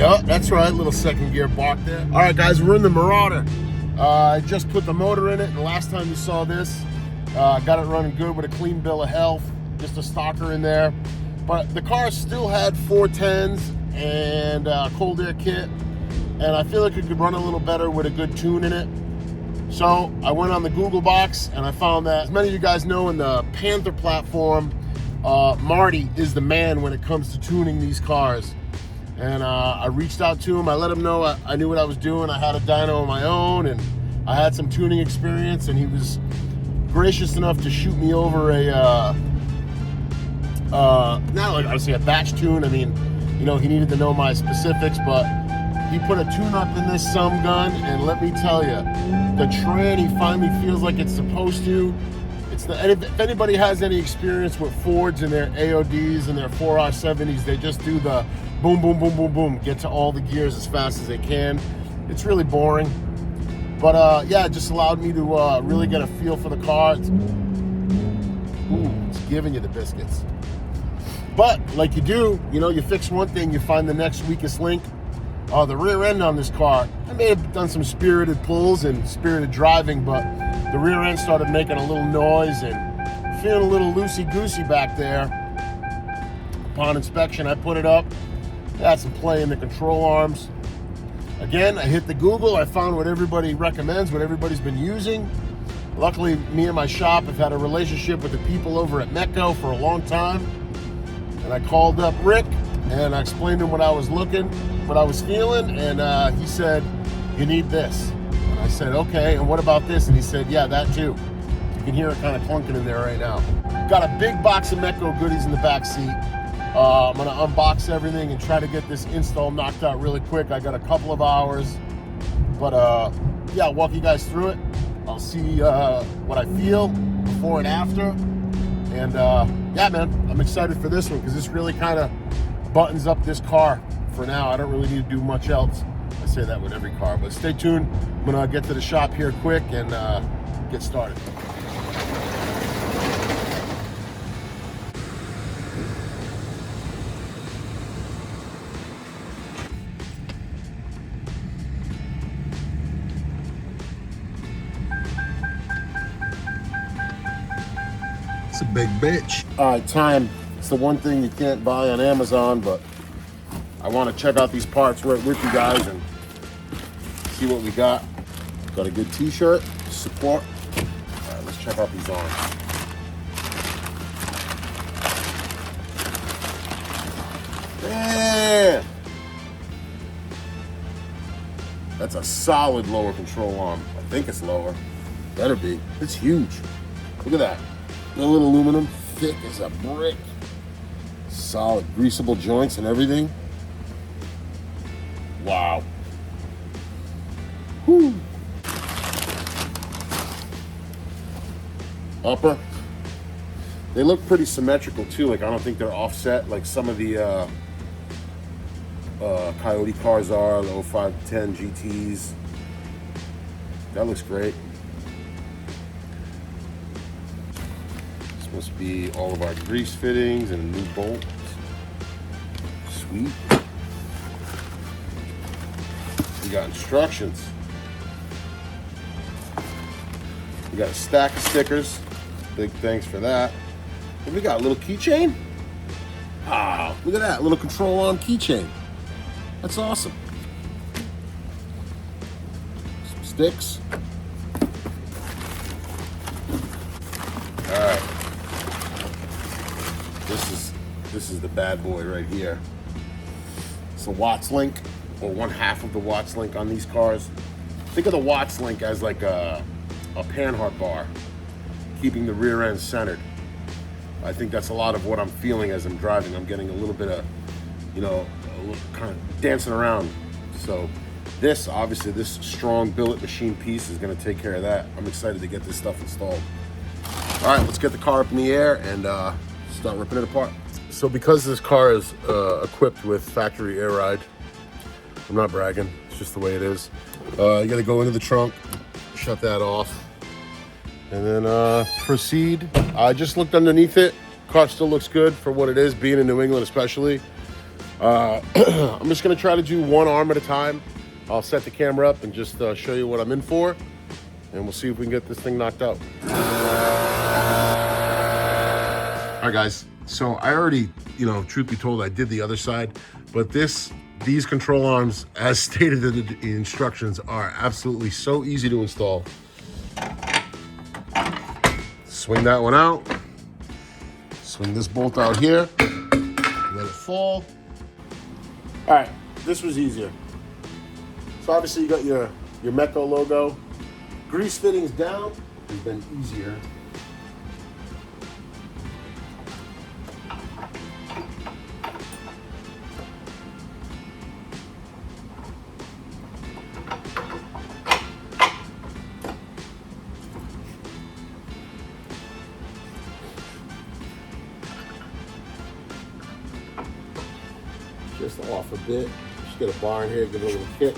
Yup, that's right, little second gear bark there. All right, guys, we're in the Marauder. I just put the motor in it, and the last time you saw this, got it running good with a clean bill of health, just a stocker in there. But the car still had 410s and a cold air kit, and I feel like it could run a little better with a good tune in it. So I went on the Google box, and I found that, as many of you guys know, in the Panther platform, Marty is the man when it comes to tuning these cars. And I reached out to him. I let him know I knew what I was doing. I had a dyno of my own, and I had some tuning experience, and he was gracious enough to shoot me over a not like I say a batch tune. I mean, you know, he needed to know my specifics, but he put a tune up in this some gun, and let me tell you, the tranny finally feels like it's supposed to. If anybody has any experience with Fords and their AODs and their 4R70s, they just do the boom, boom, boom, boom, boom, get to all the gears as fast as they can. It's really boring. But yeah, it just allowed me to really get a feel for the car. It's giving you the biscuits. But like you do, you know, you fix one thing, you find the next weakest link. The rear end on this car, I may have done some spirited pulls and spirited driving, but the rear end started making a little noise and feeling a little loosey-goosey back there. Upon inspection, I put it up. Had some play in the control arms. Again, I hit the Google. I found what everybody recommends, what everybody's been using. Luckily, me and my shop have had a relationship with the people over at Metco for a long time. And I called up Rick, and I explained to him what I was feeling, and he said, "You need this." And I said, "Okay, and what about this?" And he said, "Yeah, that too." You can hear it kind of clunking in there right now. Got a big box of Metco goodies in the back seat. I'm gonna unbox everything and try to get this install knocked out really quick. I got a couple of hours, but yeah, I'll walk you guys through it. I'll see what I feel before and after. And yeah, man, I'm excited for this one because this really kind of buttons up this car for now. I don't really need to do much else. I say that with every car, but stay tuned. I'm gonna get to the shop here quick and get started. It's a big bitch. All right, time. It's the one thing you can't buy on Amazon, but I want to check out these parts right with you guys and see what we got. Got a good t-shirt, support. All right, let's check out these arms. Man, that's a solid lower control arm. I think it's lower. Better be. It's huge. Look at that. A little aluminum, thick as a brick. Solid, greasable joints and everything. Wow. Whew. Upper. They look pretty symmetrical too. Like, I don't think they're offset like some of the Coyote cars are, the 0510 GTs. That looks great. Must be all of our grease fittings and new bolts. Sweet. We got instructions. We got a stack of stickers. Big thanks for that. And we got a little keychain. Ah, look at that, little control arm keychain. That's awesome. Some sticks. All right. This is the bad boy right here. It's a Watts link, or one half of the Watts link on these cars. Think of the Watts link as like a Panhard bar, keeping the rear end centered. I think that's a lot of what I'm feeling as I'm driving. I'm getting a little bit of, you know, a little kind of dancing around. So this, obviously, this strong billet machine piece is gonna take care of that. I'm excited to get this stuff installed. All right, let's get the car up in the air and start ripping it apart. So because this car is equipped with factory air ride, I'm not bragging, it's just the way it is. You gotta go into the trunk, shut that off, and then proceed. I just looked underneath it. Car still looks good for what it is, being in New England especially. I'm just gonna try to do one arm at a time. I'll set the camera up and just show you what I'm in for, and we'll see if we can get this thing knocked out. All right, guys. So I already, truth be told, I did the other side, but these control arms, as stated in the instructions, are absolutely so easy to install. Swing that one out. Swing this bolt out here. Let it fall. All right, this was easier. So obviously you got your Metco logo. Grease fittings down has been easier. Just off a bit. Just get a bar in here, give it a little kick.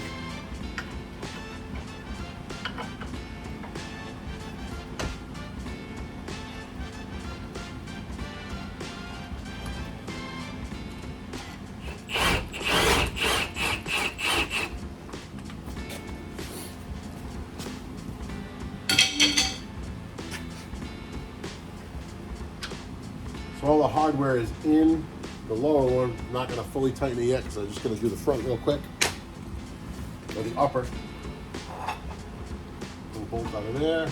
So all the hardware is in the lower one. I'm not going to fully tighten it yet because I'm just going to do the front real quick. Or the upper. Little bolt out of there.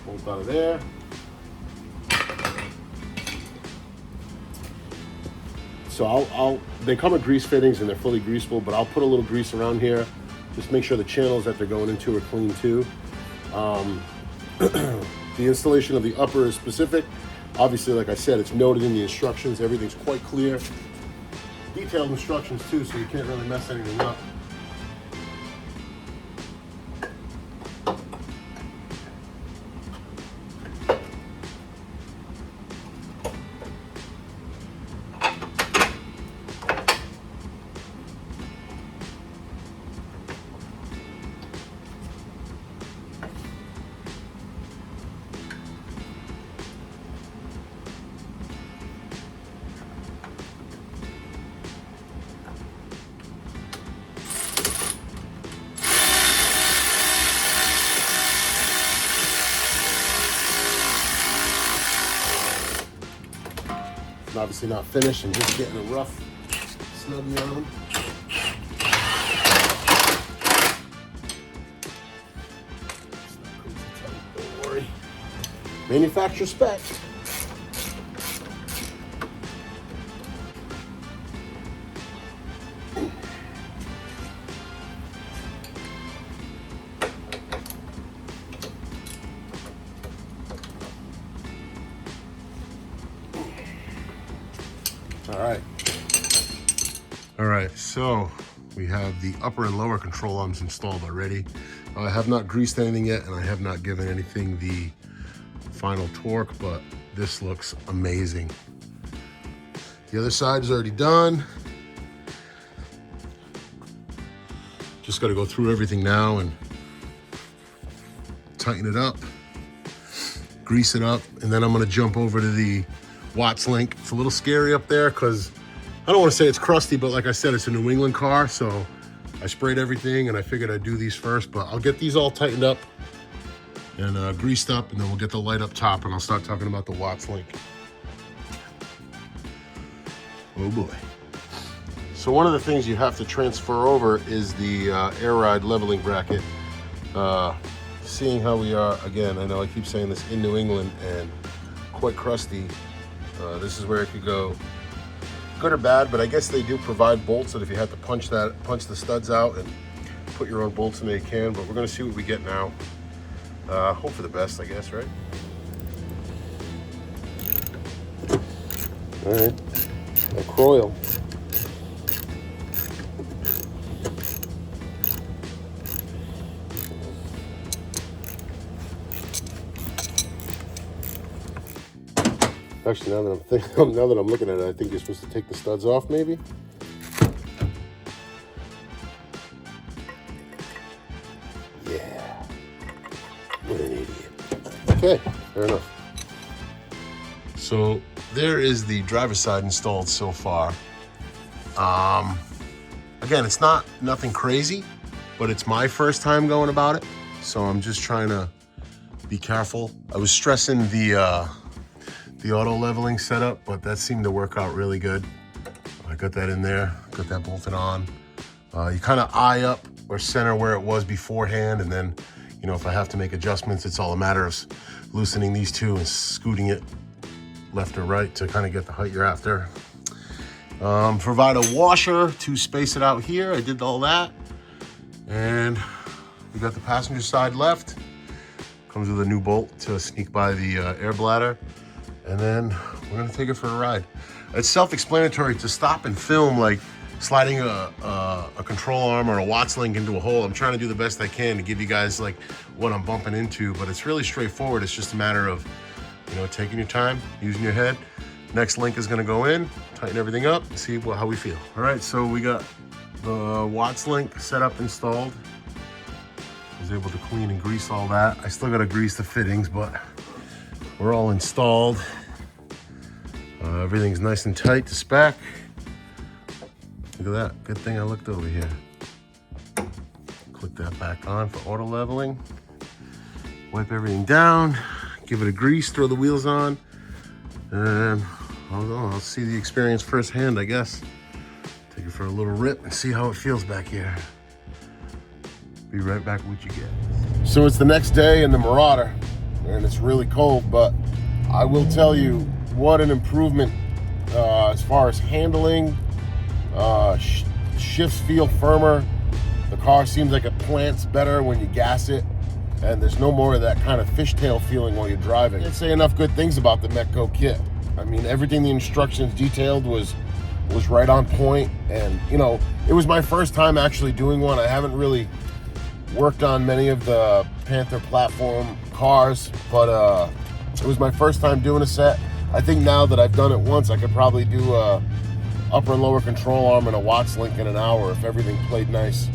Bolt out of there. So they come with grease fittings and they're fully greasable, but I'll put a little grease around here. Just make sure the channels that they're going into are clean too. The installation of the upper is specific. Obviously, like I said, it's noted in the instructions. Everything's quite clear. Detailed instructions too, so you can't really mess anything up. Obviously not finished and just getting a rough snuggie on them. Don't worry. Manufacturer spec. All right, so we have the upper and lower control arms installed already. I have not greased anything yet, and I have not given anything the final torque, but this looks amazing. The other side is already done. Just got to go through everything now and tighten it up, grease it up, and then I'm going to jump over to the Watts link. It's a little scary up there because I don't want to say it's crusty, but like I said, it's a New England car, so I sprayed everything and I figured I'd do these first, but I'll get these all tightened up and greased up, and then we'll get the light up top and I'll start talking about the Watts link. Oh boy. So one of the things you have to transfer over is the air ride leveling bracket. Seeing how we are, again, I know I keep saying this, in New England and quite crusty, this is where it could go good or bad, but I guess they do provide bolts that if you had to punch the studs out and put your own bolts in there, you can, but we're gonna see what we get now. Hope for the best, I guess, right? All right, a coil. Actually, now that I'm looking at it, I think you're supposed to take the studs off, maybe. Yeah. What an idiot. Okay, fair enough. So there is the driver's side installed so far. Again, it's nothing crazy, but it's my first time going about it, so I'm just trying to be careful. I was stressing the auto leveling setup, but that seemed to work out really good. I got that in there, got that bolted on. You kind of eye up or center where it was beforehand, and then, you know, if I have to make adjustments, it's all a matter of loosening these two and scooting it left or right to kind of get the height you're after. Provide a washer to space it out here. I did all that. And we got the passenger side left. Comes with a new bolt to sneak by the air bladder. And then we're gonna take it for a ride. It's self-explanatory to stop and film like sliding a control arm or a Watts link into a hole. I'm trying to do the best I can to give you guys like what I'm bumping into, but it's really straightforward. It's just a matter of, you know, taking your time, using your head. Next link is gonna go in, tighten everything up, and see how we feel. All right, so we got the Watts link set up, installed. I was able to clean and grease all that. I still gotta grease the fittings, but we're all installed. Everything's nice and tight to spec. Look at that, good thing I looked over here. Click that back on for auto leveling. Wipe everything down, give it a grease, throw the wheels on, and I'll see the experience firsthand, I guess. Take it for a little rip and see how it feels back here. Be right back with you guys. So it's the next day in the Marauder, and it's really cold, but I will tell you what an improvement as far as handling. Shifts feel firmer. The car seems like it plants better when you gas it, and there's no more of that kind of fishtail feeling while you're driving. I can't say enough good things about the Metco kit. I mean, everything the instructions detailed was right on point, and you know, it was my first time actually doing one. I haven't really worked on many of the Panther platform cars, but it was my first time doing a set. I think now that I've done it once, I could probably do a upper and lower control arm and a Watts link in an hour if everything played nice.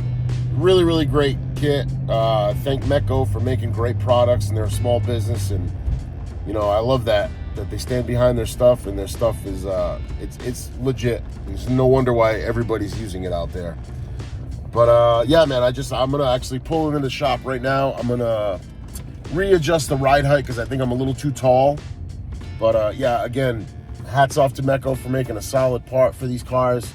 Really, really great kit. Thank Metco for making great products, and they're a small business, and you know, I love that they stand behind their stuff, and their stuff is it's legit. There's no wonder why everybody's using it out there. But yeah, man, I'm gonna actually pull it in the shop right now. I'm gonna readjust the ride height because I think I'm a little too tall. But yeah, again, hats off to Metco for making a solid part for these cars.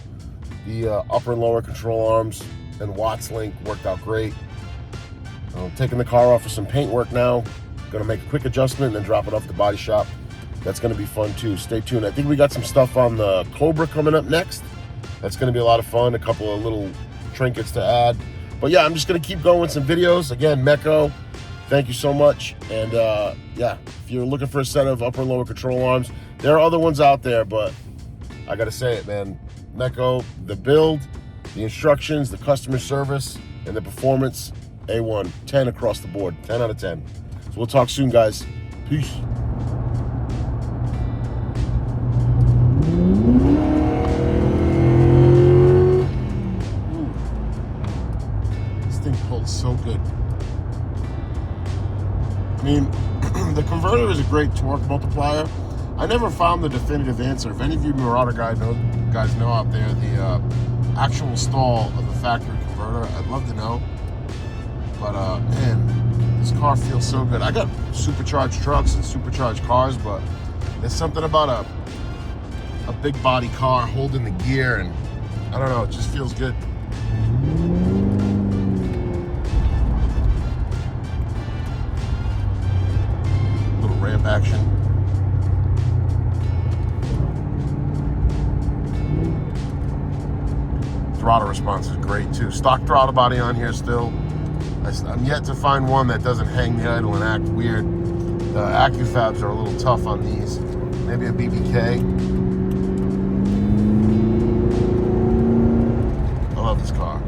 The upper and lower control arms and Watts link worked out great. I'm taking the car off for some paint work now. Gonna make a quick adjustment and then drop it off the body shop. That's gonna be fun too. Stay tuned. I think we got some stuff on the Cobra coming up next. That's gonna be a lot of fun. A couple of little trinkets to add. But yeah, I'm just gonna keep going with some videos. Again, Metco, thank you so much. And yeah, if you're looking for a set of upper and lower control arms, there are other ones out there, but I gotta say it, man. Metco, the build, the instructions, the customer service, and the performance, A1, 10 across the board, 10 out of 10. So we'll talk soon, guys. Peace. This thing pulls so good. I mean, the converter is a great torque multiplier. I never found the definitive answer. If any of you Marauder guys know out there the actual stall of the factory converter, I'd love to know. But man, this car feels so good. I got supercharged trucks and supercharged cars, but there's something about a big body car holding the gear, and I don't know, it just feels good. Little ramp action. Throttle response is great too. Stock throttle body on here still. I'm yet to find one that doesn't hang the idle and act weird. The AccuFabs are a little tough on these. Maybe a BBK. I love this car.